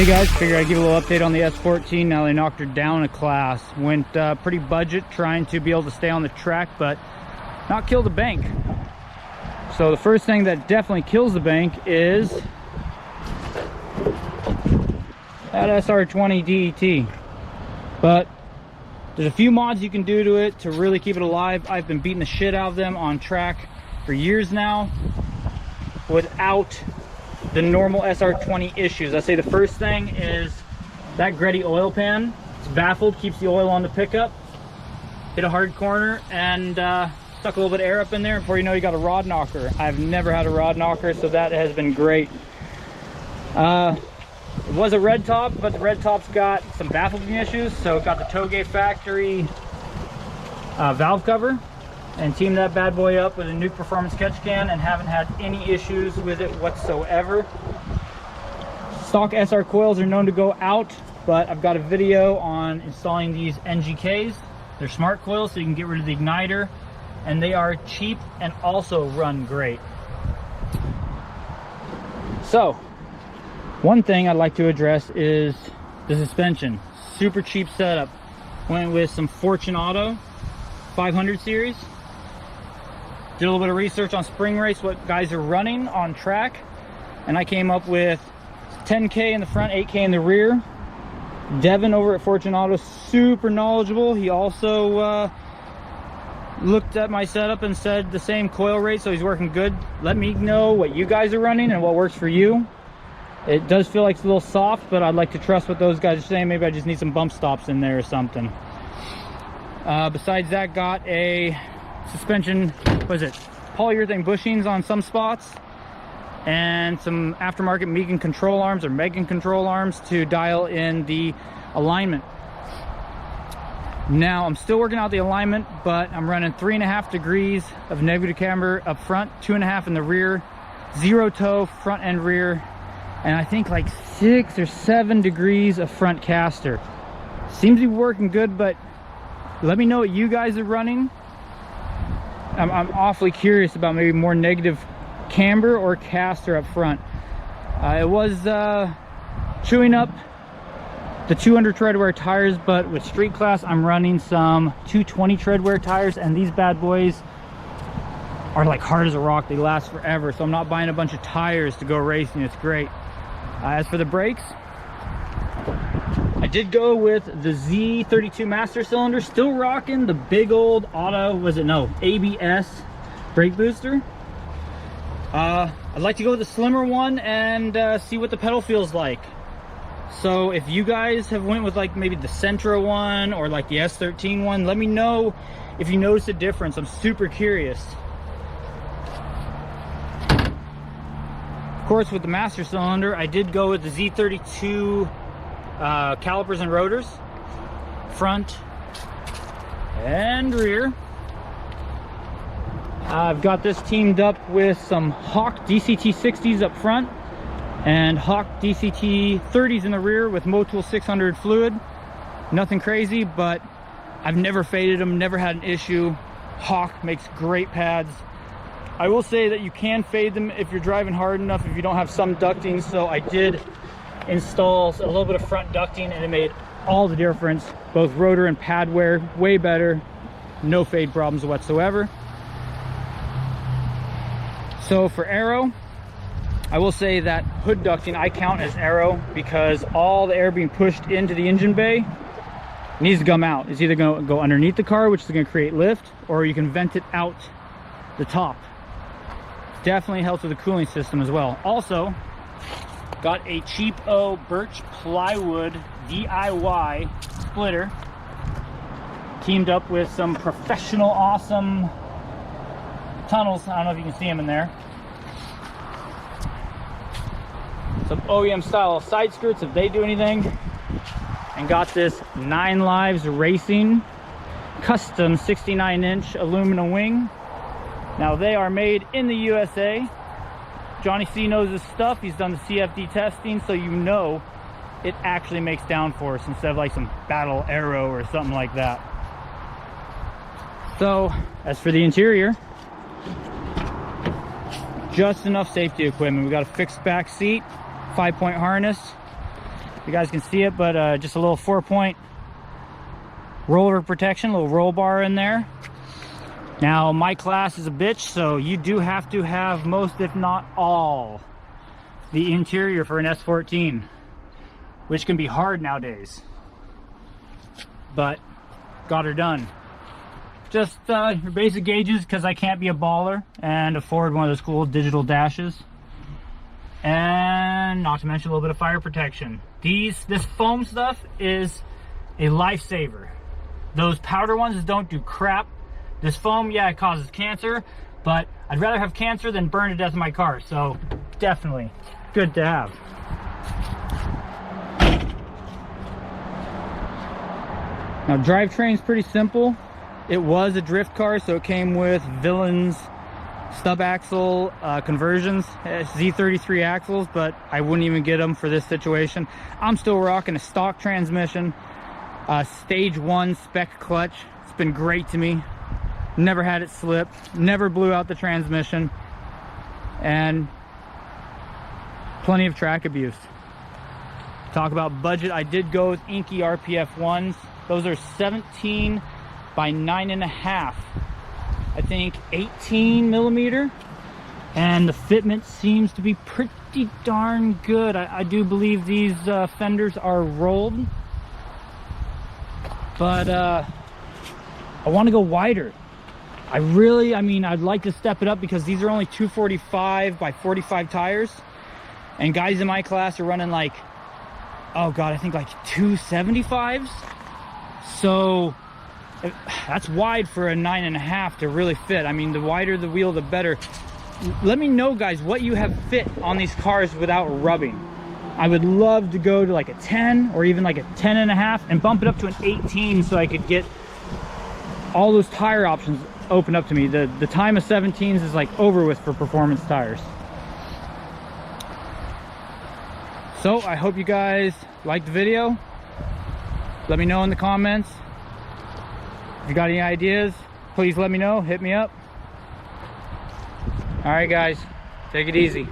Hey guys, figured I'd give a little update on the S14 now they knocked her down a class. Went pretty budget, trying to be able to stay on the track but not kill the bank. So the first thing that definitely kills the bank is that SR20DET. But there's a few mods you can do to it to really keep it alive. I've been beating the shit out of them on track for years now without the normal SR20 issues. I say the first thing is that Greddy oil pan. It's baffled, keeps the oil on the pickup. Hit a hard corner and stuck a little bit of air up in there. Before you know, you got a rod knocker. I've never had a rod knocker, so that has been great. It was a Redtop, but the Redtop's got some baffling issues, so it got the Tomei factory valve cover and teamed that bad boy up with a Nuke performance catch can and haven't had any issues with it whatsoever. Stock SR coils are known to go out, but I've got a video on installing these NGKs. They're smart coils, so you can get rid of the igniter, and they are cheap and also run great. So one thing I'd like to address is the suspension. Super cheap setup. Went with some Fortune Auto 500 series. Did a little bit of research on spring race, what guys are running on track, and I came up with 10K in the front, 8K in the rear. Devin over at Fortune Auto, super knowledgeable. He also looked at my setup and said the same coil rate, so he's working good. Let me know what you guys are running and what works for you. It does feel like it's a little soft, but I'd like to trust what those guys are saying. Maybe I just need some bump stops in there or something. Besides that, got a suspension, what is it, polyurethane bushings on some spots, and some aftermarket Megan control arms or Megan control arms to dial in the alignment. Now I'm still working out the alignment, but I'm running 3.5 degrees of negative camber up front, 2.5 in the rear, 0 toe front and rear, and I think like 6 or 7 degrees of front caster. Seems to be working good, but let me know what you guys are running. I'm awfully curious about maybe more negative camber or caster up front. It was chewing up the 200 treadwear tires, but with street class I'm running some 220 treadwear tires, and these bad boys are like hard as a rock. They last forever, so I'm not buying a bunch of tires to go racing. It's great. As for the brakes, I did go with the Z32 master cylinder, still rocking the big old auto, ABS brake booster. I'd like to go with the slimmer one and see what the pedal feels like. So if you guys have went with like maybe the Sentra one or like the S13 one, let me know if you notice a difference. I'm super curious. Of course, with the master cylinder, I did go with the Z32 calipers and rotors, front and rear. I've got this teamed up with some Hawk DCT-60s up front and Hawk DCT-30s in the rear with motul 600 fluid. Nothing crazy, but I've never faded them, never had an issue. Hawk makes great pads. I will say that you can fade them if you're driving hard enough, if you don't have some ducting, so I did install a little bit of front ducting and it made all the difference. Both rotor and pad wear way better, no fade problems whatsoever. So for aero, I will say that hood ducting I count as aero because all the air being pushed into the engine bay needs to come out. It's either going to go underneath the car, which is going to create lift, or you can vent it out the top. Definitely helps with the cooling system as well. Also, got a cheapo birch plywood DIY splitter teamed up with some professional awesome tunnels. I don't know if you can see them in there. Some OEM style side skirts if they do anything. And got this 9 Lives Racing custom 69-inch aluminum wing. Now they are made in the USA. Johnny C knows his stuff. He's done the CFD testing, so you know it actually makes downforce instead of like some Battle Aero or something like that. So as for the interior, just enough safety equipment. We got a fixed back seat, 5-point harness, You guys can see it, but just a little 4-point rollover protection, a little roll bar in there. Now my class is a bitch, so you do have to have most, if not all, the interior for an S14, which can be hard nowadays, but got her done. Just your basic gauges, because I can't be a baller and afford one of those cool digital dashes. And not to mention a little bit of fire protection. This foam stuff is a lifesaver. Those powder ones don't do crap. This foam, yeah, it causes cancer, but I'd rather have cancer than burn to death in my car, so definitely good to have. Now, drivetrain's pretty simple. It was a drift car, so it came with Villain's stub axle conversions, Z33 axles, but I wouldn't even get them for this situation. I'm still rocking a stock transmission, stage 1 Spec clutch. It's been great to me. Never had it slip, never blew out the transmission, and plenty of track abuse. Talk about budget, I did go with Enkie RPF1s. Those are 17 by 9.5, I think 18 millimeter, and the fitment seems to be pretty darn good. I do believe these fenders are rolled, but I want to go wider. I mean, I'd like to step it up because these are only 245 by 45 tires, and guys in my class are running like, oh god, I think like 275s. So that's wide for a 9.5 to really fit. I mean, the wider the wheel, the better. Let me know, guys, what you have fit on these cars without rubbing. I would love to go to like a 10 or even like a 10.5 and bump it up to an 18 so I could get all those tire options open up to me. The time of 17s is like over with for performance tires. So I hope you guys liked the video. Let me know in the comments. If you got any ideas, please let me know. Hit me up. All right, guys, take it easy.